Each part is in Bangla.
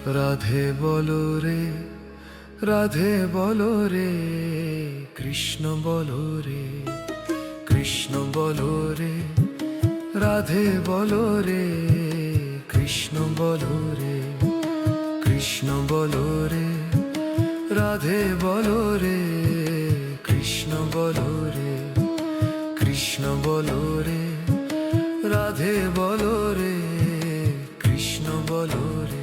রাধে বলো রে, রাধে বলো রে, কৃষ্ণ বলো রে, কৃষ্ণ বলো রে, রাধে বলো রে, কৃষ্ণ বলো রে, কৃষ্ণ বলো রে, রাধে বলো রে, কৃষ্ণ বলো রে, কৃষ্ণ বলো রে, রাধে বলো রে, কৃষ্ণ বলো রে।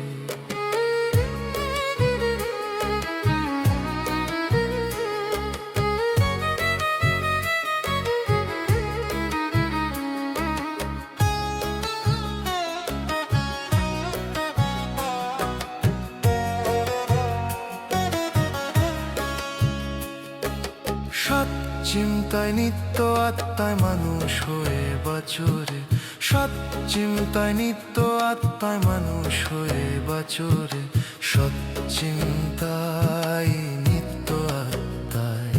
সৎ চিন্তায় নিত্য আত্মায় মানুষ হয়ে বাঁচরে, সৎ চিন্তায় নিত্য আত্মায় মানুষ হয়ে বাঁচরে, সৎ চিন্তায় নিত্য আত্মায়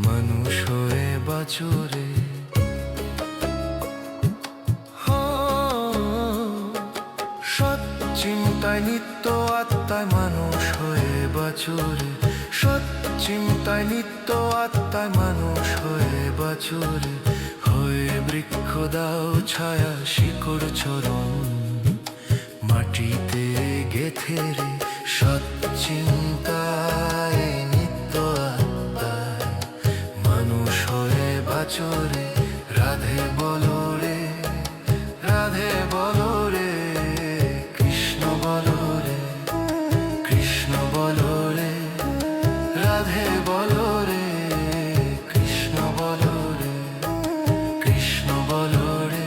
মানুষ হয়ে বাঁচরে। সৎ চিন্তায় নিত্য আত্মায় মানুষ হয়ে বাঁচরে, সৎ চিন্তায় নিত্য আত্মায় মানুষ হয়ে বাঁচরে, হয়ে বৃক্ষ দাও ছায়া শিকড় চরণ মাটিতে গেথে রে, সৎ চিন্তায় নিত্য আত্মায় মানুষ হয়ে বাঁচরে। রাধে বলো রে, রাধে বলো রে, কৃষ্ণ বলো রে, কৃষ্ণ বলো রে, রাধে বলো রে, কৃষ্ণ বলো রে, কৃষ্ণ বলো রে।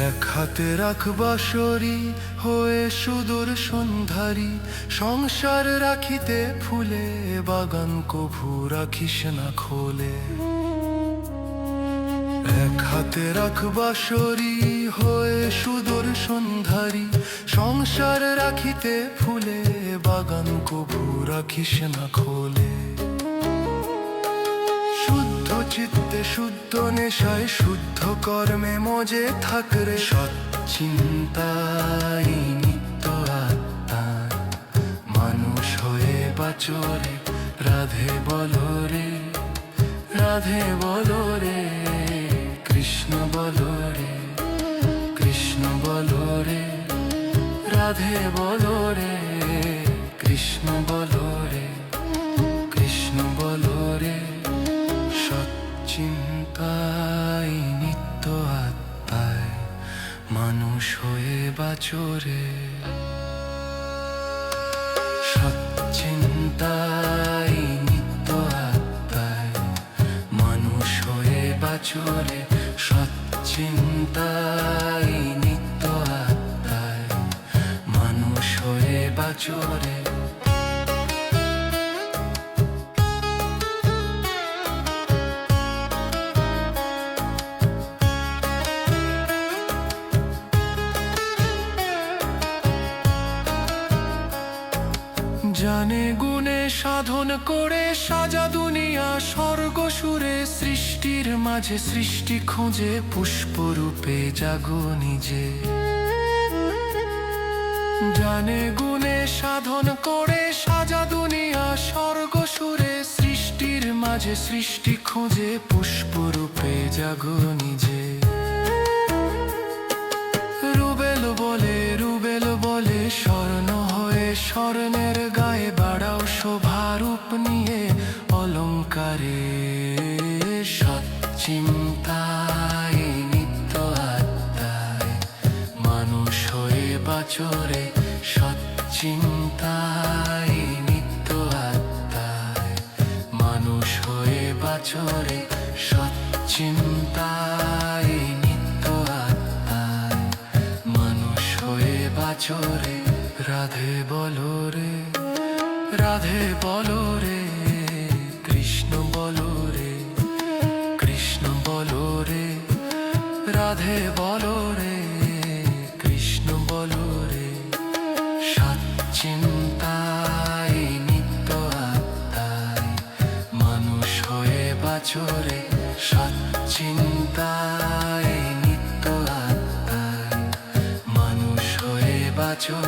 এক হাতে রাখবা শরী হয়ে সুদূর সন্ধারী, সংসার রাখিতে ফুলে বাগান কভু রাখিস না খোলে। এক হাতে রাখবা শরী হয়ে সুদূর সন্ধারী, সংসার রাখিতে ফুলে বাগান কভু রাখিস না খোলে। শুদ্ধ চিত্তে শুদ্ধ নেশায় শুদ্ধ কর্মে মজে থাকরে, সৎ চিন্তায় নিত্য আত্মায় মানুষ হয়ে বাঁচরে। রাধে বলো রে, রাধে বলো রে, কৃষ্ণ বলো রে, কৃষ্ণ বলো রে, রাধে বলো রে, কৃষ্ণ বলো রে, কৃষ্ণ বলো রে। সৎ চিন্তায় নিত্য আত্মায় মানুষ হয়ে বাঁচরে, সৎ চিন্তায় নিত্য আত্মায় মানুষ হয়ে বাঁচরে, সৎ চিন্তায় নিত্য আত্মায় মানুষ হয়ে বাঁচরে। জানে গুণে সাধন করে সাজা দুনিয়া স্বর্গ সুরে, সৃষ্টির মাঝে সৃষ্টি খোঁজে পুষ্পরূপে জাগো নিজে। জানে গুণে সাধন করে সাজা দুনিয়া স্বর্গ সুরে, সৃষ্টির মাঝে সৃষ্টি খোঁজে পুষ্পরূপে জাগো নিজে। রুবেল বলে, রুবেল বলে, স্বর্ণ হয়ে স্বর্ণের গায়ে বাড়াও শোভারূপ নিয়ে অলঙ্কারে। সৎ চিন্তায় নিত্য আত্মায় মানুষ হয়ে বাঁচরে, সৎ চিন্তায় নিত্য আত্মায় মানুষ হয়ে বাঁচরে, সৎ চিন্তায় নিত্য আত্মায় মানুষ হয়ে বাঁচরে। রাধে বলো রে, রাধে বলো রে, কৃষ্ণ বলো রে, কৃষ্ণ বলো রে, রাধে বলো রে, কৃষ্ণ বলো রে, সচ্চিন্তায় নিত্য আত্মায় মানুষ হয়ে বাঁচো রে, সচ্চিন্তায় নিত্য আত্মায় মানুষ হয়ে বাঁচো